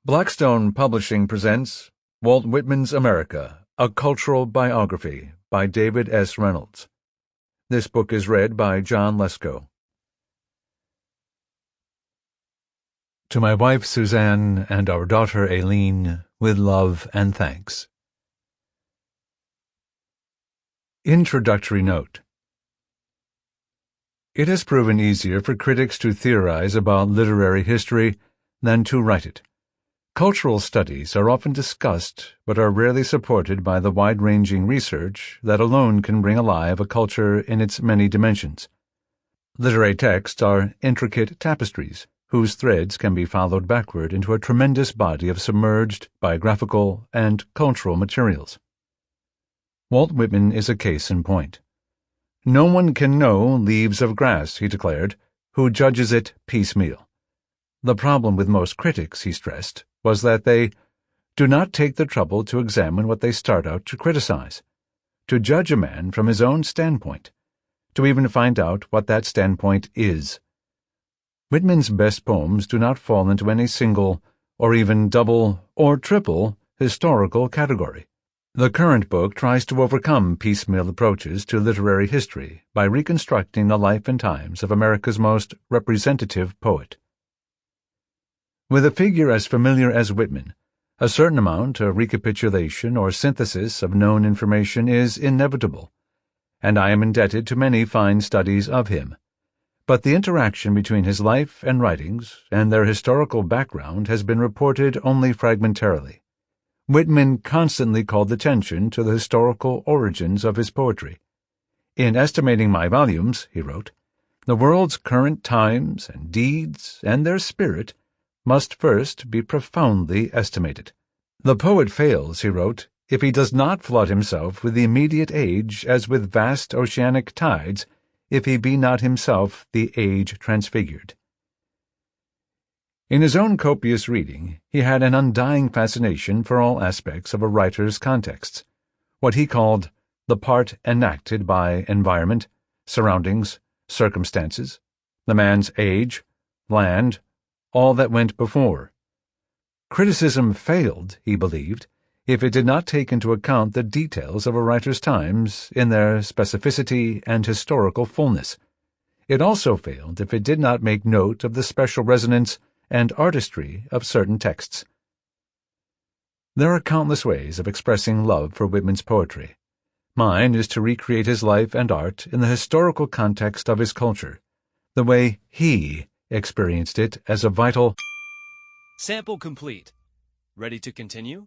Blackstone Publishing presents Walt Whitman's America, A Cultural Biography by David S. Reynolds. This book is read by John Lescault. To my wife Suzanne and our daughter Aileen, with love and thanks. Introductory Note. It has proven easier for critics to theorize about literary history than to write it. Cultural studies are often discussed but are rarely supported by the wide-ranging research that alone can bring alive a culture in its many dimensions. Literary texts are intricate tapestries whose threads can be followed backward into a tremendous body of submerged, biographical, and cultural materials. Walt Whitman is a case in point. No one can know Leaves of Grass, he declared, who judges it piecemeal. The problem with most critics, he stressed, was that they do not take the trouble to examine what they start out to criticize, to judge a man from his own standpoint, to even find out what that standpoint is. Whitman's best poems do not fall into any single, or even double, or triple historical category. The current book tries to overcome piecemeal approaches to literary history by reconstructing the life and times of America's most representative poet. With a figure as familiar as Whitman, a certain amount of recapitulation or synthesis of known information is inevitable, and I am indebted to many fine studies of him. But the interaction between his life and writings and their historical background has been reported only fragmentarily. Whitman constantly called attention to the historical origins of his poetry. "In estimating my volumes," he wrote, "the world's current times and deeds and their spirit must first be profoundly estimated. The poet fails," he wrote, "if he does not flood himself with the immediate age as with vast oceanic tides, if he be not himself the age transfigured." In his own copious reading, he had an undying fascination for all aspects of a writer's contexts, what he called the part enacted by environment, surroundings, circumstances, the man's age, land, all that went before. Criticism failed, he believed, if it did not take into account the details of a writer's times in their specificity and historical fullness. It also failed if it did not make note of the special resonance and artistry of certain texts. There are countless ways of expressing love for Whitman's poetry. Mine is to recreate his life and art in the historical context of his culture, the way he experienced it as a vital. Sample complete. Ready to continue?